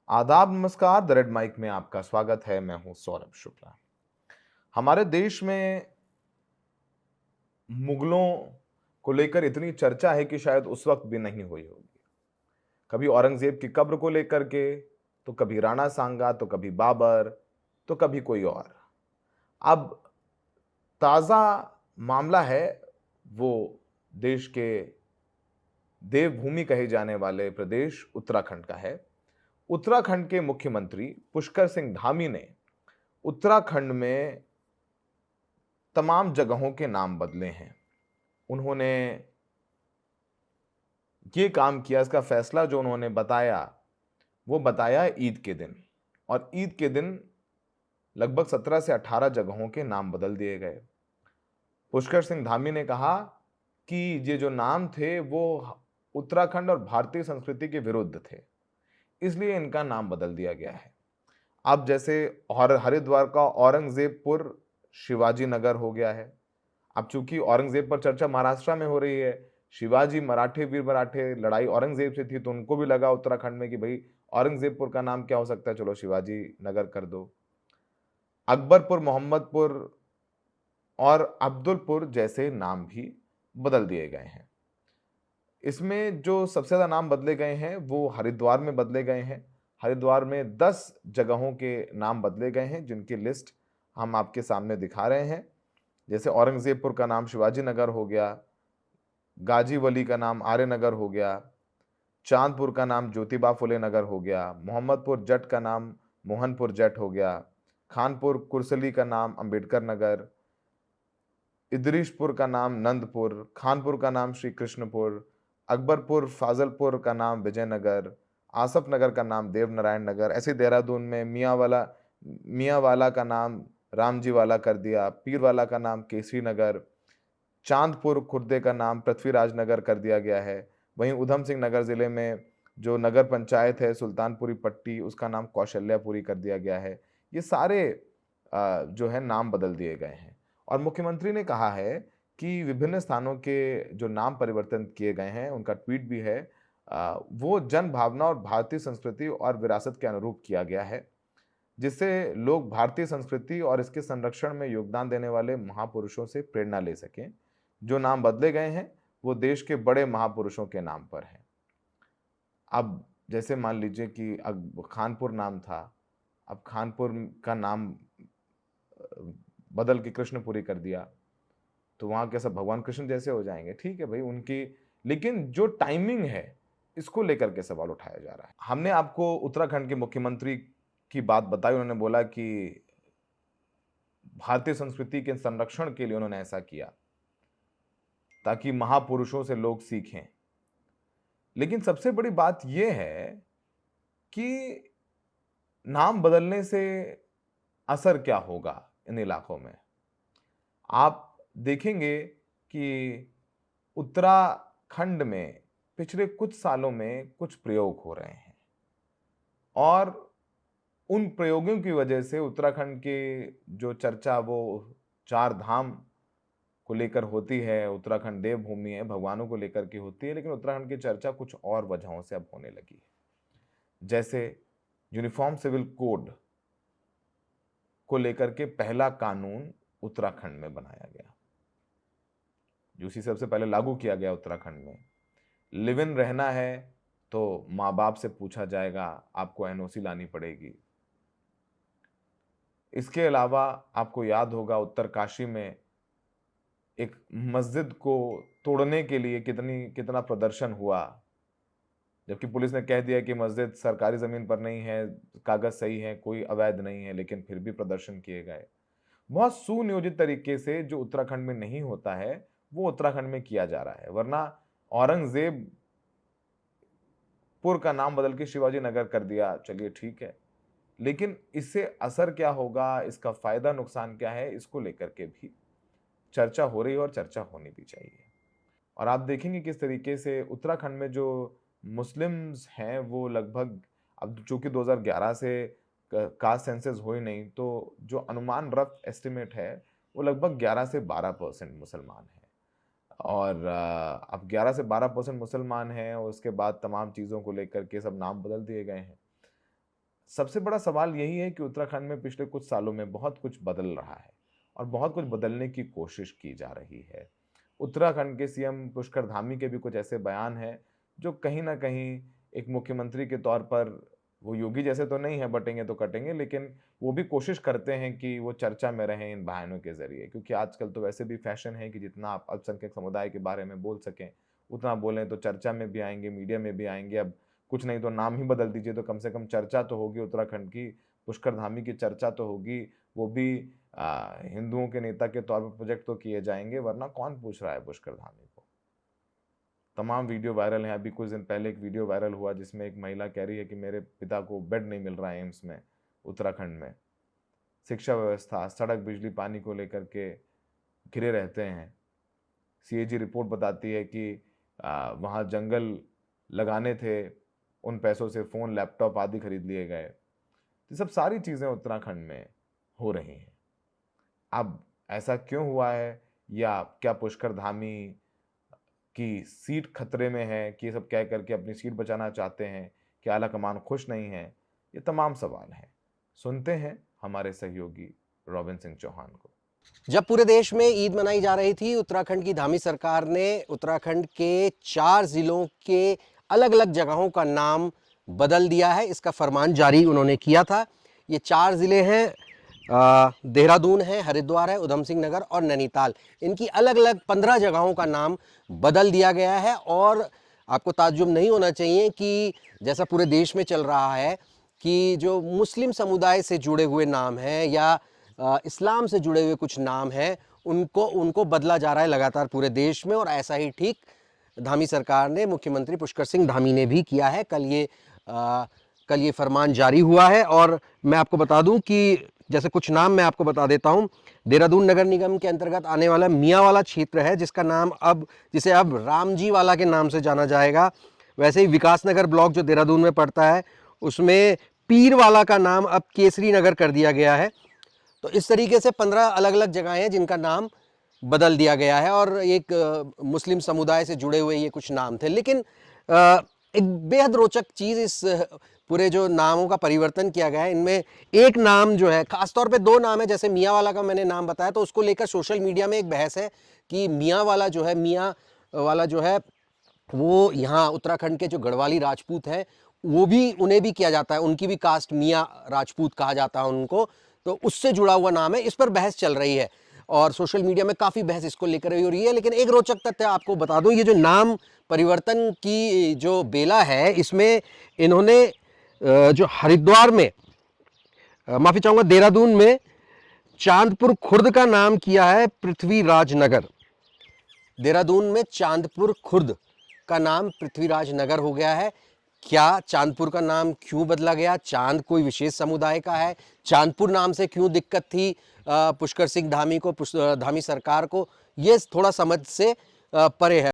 आदाब नमस्कार the red mic में आपका स्वागत है। मैं हूं सौरभ शुक्ला। हमारे देश में मुगलों को लेकर इतनी चर्चा है कि शायद उस वक्त भी नहीं हुई होगी। कभी औरंगजेब की कब्र को लेकर के, तो कभी राणा सांगा, तो कभी बाबर, तो कभी कोई और। अब ताजा मामला है वो देश के देवभूमि कहे जाने वाले प्रदेश उत्तराखंड का है। उत्तराखंड के मुख्यमंत्री पुष्कर सिंह धामी ने उत्तराखंड में तमाम जगहों के नाम बदले हैं। उन्होंने ये काम किया, इसका फैसला जो उन्होंने बताया, वो बताया ईद के दिन। और ईद के दिन लगभग 17 से 18 जगहों के नाम बदल दिए गए। पुष्कर सिंह धामी ने कहा कि ये जो नाम थे वो उत्तराखंड और भारतीय संस्कृति के विरुद्ध थे, इसलिए इनका नाम बदल दिया गया है। अब जैसे और हरिद्वार का औरंगजेबपुर शिवाजी नगर हो गया है। अब चूंकि औरंगजेब पर चर्चा महाराष्ट्र में हो रही है, शिवाजी मराठे वीर मराठे लड़ाई औरंगजेब से थी, तो उनको भी लगा उत्तराखंड में कि भाई औरंगजेबपुर का नाम क्या हो सकता है, चलो शिवाजी नगर कर दो। अकबरपुर, मोहम्मदपुर और अब्दुलपुर जैसे नाम भी बदल दिए गए हैं। इसमें जो सबसे ज्यादा नाम बदले गए हैं वो हरिद्वार में बदले गए हैं। हरिद्वार में 10 जगहों के नाम बदले गए हैं, जिनकी लिस्ट हम आपके सामने दिखा रहे हैं। जैसे औरंगजेबपुर का नाम शिवाजी नगर हो गया, गाजीवली का नाम आर्य नगर हो गया, चांदपुर का नाम ज्योतिबा फुले नगर हो गया, मोहम्मदपुर जट का नाम मोहनपुर जट हो गया, खानपुर कुरसली का नाम अंबेडकर नगर, इदरीशपुर का नाम नंदपुर, खानपुर का नाम श्री कृष्णपुर, अकबरपुर फाजलपुर का नाम विजयनगर, आसफ नगर का नाम देवनारायण नगर। ऐसे देहरादून में मियाँवाला का नाम रामजी वाला कर दिया, पीरवाला का नाम केसरी नगर, चांदपुर खुर्दे का नाम पृथ्वीराज नगर कर दिया गया है। वहीं उधम सिंह नगर जिले में जो नगर पंचायत है सुल्तानपुरी पट्टी, उसका नाम कौशल्यापुरी कर दिया गया है। ये सारे जो है नाम बदल दिए गए हैं। और मुख्यमंत्री ने कहा है कि विभिन्न स्थानों के जो नाम परिवर्तन किए गए हैं, उनका ट्वीट भी है, वो जन भावना और भारतीय संस्कृति और विरासत के अनुरूप किया गया है, जिससे लोग भारतीय संस्कृति और इसके संरक्षण में योगदान देने वाले महापुरुषों से प्रेरणा ले सकें। जो नाम बदले गए हैं वो देश के बड़े महापुरुषों के नाम पर हैं। अब जैसे मान लीजिए कि अब खानपुर नाम था, अब खानपुर का नाम बदल के कृष्णपुरी कर दिया, तो वहां के सब भगवान कृष्ण जैसे हो जाएंगे। ठीक है भाई, उनकी, लेकिन जो टाइमिंग है इसको लेकर के सवाल उठाया जा रहा है। हमने आपको उत्तराखंड के मुख्यमंत्री की बात बताई। उन्होंने बोला कि भारतीय संस्कृति के संरक्षण के लिए उन्होंने ऐसा किया ताकि महापुरुषों से लोग सीखें। लेकिन सबसे बड़ी बात यह है कि नाम बदलने से असर क्या होगा इन इलाकों में। आप देखेंगे कि उत्तराखंड में पिछले कुछ सालों में कुछ प्रयोग हो रहे हैं, और उन प्रयोगों की वजह से उत्तराखंड की जो चर्चा वो चार धाम को लेकर होती है, उत्तराखंड देवभूमि है, भगवानों को लेकर के होती है, लेकिन उत्तराखंड की चर्चा कुछ और वजहों से अब होने लगी है। जैसे यूनिफॉर्म सिविल कोड को लेकर के पहला कानून उत्तराखंड में बनाया गया, जो उसी सबसे पहले लागू किया गया उत्तराखंड में। लिव इन रहना है तो माँ बाप से पूछा जाएगा, आपको एनओसी लानी पड़ेगी। इसके अलावा आपको याद होगा उत्तरकाशी में एक मस्जिद को तोड़ने के लिए कितना प्रदर्शन हुआ, जबकि पुलिस ने कह दिया कि मस्जिद सरकारी जमीन पर नहीं है, कागज सही है, कोई अवैध नहीं है, लेकिन फिर भी प्रदर्शन किए गए। बहुत सुनियोजित तरीके से जो उत्तराखंड में नहीं होता है वो उत्तराखंड में किया जा रहा है। वरना औरंगजेबपुर का नाम बदल के शिवाजी नगर कर दिया, चलिए ठीक है, लेकिन इससे असर क्या होगा, इसका फायदा नुकसान क्या है, इसको लेकर के भी चर्चा हो रही है और चर्चा होनी भी चाहिए। और आप देखेंगे किस तरीके से उत्तराखंड में जो मुस्लिम्स हैं वो लगभग, अब चूंकि 2011 से कास्ट सेंसस हुई नहीं, तो जो अनुमान रफ एस्टिमेट है वो लगभग 11 से 12% मुसलमान हैं। और अब 11 से 12% मुसलमान हैं, और उसके बाद तमाम चीज़ों को लेकर के सब नाम बदल दिए गए हैं। सबसे बड़ा सवाल यही है कि उत्तराखंड में पिछले कुछ सालों में बहुत कुछ बदल रहा है और बहुत कुछ बदलने की कोशिश की जा रही है। उत्तराखंड के सीएम पुष्कर धामी के भी कुछ ऐसे बयान हैं जो कहीं न कहीं एक मुख्यमंत्री के तौर पर, वो योगी जैसे तो नहीं है बटेंगे तो कटेंगे, लेकिन वो भी कोशिश करते हैं कि वो चर्चा में रहें इन बयानों के ज़रिए। क्योंकि आजकल तो वैसे भी फैशन है कि जितना आप अल्पसंख्यक समुदाय के बारे में बोल सकें, उतना बोलें तो चर्चा में भी आएँगे, मीडिया में भी आएँगे। अब कुछ नहीं तो नाम ही बदल दीजिए तो कम से कम चर्चा तो होगी उत्तराखंड की, पुष्कर धामी की चर्चा तो होगी, वो भी हिंदुओं के नेता के तौर पर प्रोजेक्ट तो किए जाएँगे, वरना कौन पूछ रहा है पुष्कर धामी को? तमाम वीडियो वायरल हैं। अभी कुछ दिन पहले एक वीडियो वायरल हुआ जिसमें एक महिला कह रही है कि मेरे पिता को बेड नहीं मिल रहा है एम्स में, उत्तराखंड में। शिक्षा व्यवस्था, सड़क, बिजली, पानी को लेकर के घिरे रहते हैं। सीएजी रिपोर्ट बताती है कि वहाँ जंगल लगाने थे, उन पैसों से फ़ोन, लैपटॉप आदि खरीद लिए गए। ये सब सारी चीज़ें उत्तराखंड में हो रही हैं। अब ऐसा क्यों हुआ है, या क्या पुष्कर धामी की सीट खतरे में है कि ये सब कह करके अपनी सीट बचाना चाहते हैं? क्या आला-कमान खुश नहीं है? ये तमाम सवाल हैं। सुनते हैं हमारे सहयोगी रॉबिन सिंह चौहान को। जब पूरे देश में ईद मनाई जा रही थी, उत्तराखंड की धामी सरकार ने उत्तराखंड के 4 जिलों के अलग-अलग जगहों का नाम बदल दिया है। इसका फरमान जारी उन्होंने किया था। ये 4 ज़िले हैं, देहरादून है, हरिद्वार है, उधम सिंह नगर और नैनीताल। इनकी अलग-अलग 15 जगहों का नाम बदल दिया गया है। और आपको ताज्जुब नहीं होना चाहिए कि जैसा पूरे देश में चल रहा है कि जो मुस्लिम समुदाय से जुड़े हुए नाम हैं या इस्लाम से जुड़े हुए कुछ नाम हैं, उनको बदला जा रहा है लगातार पूरे देश में। और ऐसा ही ठीक धामी सरकार ने, मुख्यमंत्री पुष्कर सिंह धामी ने भी किया है। कल ये फरमान जारी हुआ है। और मैं आपको बता दूं कि जैसे कुछ नाम मैं आपको बता देता हूं। देहरादून नगर निगम के अंतर्गत आने वाला मियाँ वाला क्षेत्र है, जिसे अब रामजी वाला के नाम से जाना जाएगा। वैसे ही विकास नगर ब्लॉक जो देहरादून में पड़ता है, उसमें पीर वाला का नाम अब केसरी नगर कर दिया गया है। तो इस तरीके से 15 अलग अलग जगह हैं जिनका नाम बदल दिया गया है। और एक मुस्लिम समुदाय से जुड़े हुए ये कुछ नाम थे। लेकिन एक बेहद रोचक चीज़, इस पूरे जो नामों का परिवर्तन किया गया है, इनमें एक नाम जो है, खासतौर पे 2 नाम है। जैसे मियाँ वाला का मैंने नाम बताया, तो उसको लेकर सोशल मीडिया में एक बहस है कि मियाँ वाला जो है वो यहाँ उत्तराखंड के जो गढ़वाली राजपूत हैं, उन्हें भी किया जाता है, उनकी भी कास्ट मियाँ राजपूत कहा जाता है उनको। तो उससे जुड़ा हुआ नाम है। इस पर बहस चल रही है और सोशल मीडिया में काफ़ी बहस इसको लेकर हो रही है। लेकिन एक रोचक तथ्य आपको बता दूं, ये जो नाम परिवर्तन की जो बेला है, इसमें इन्होंने जो हरिद्वार में, माफ़ी चाहूँगा, देहरादून में चांदपुर खुर्द का नाम किया है पृथ्वीराज नगर। देहरादून में चांदपुर खुर्द का नाम पृथ्वीराज नगर हो गया है। क्या चांदपुर का नाम क्यों बदला गया? चांद कोई विशेष समुदाय का है? चांदपुर नाम से क्यों दिक्कत थी पुष्कर सिंह धामी को, धामी सरकार को? ये थोड़ा समझ से परे है।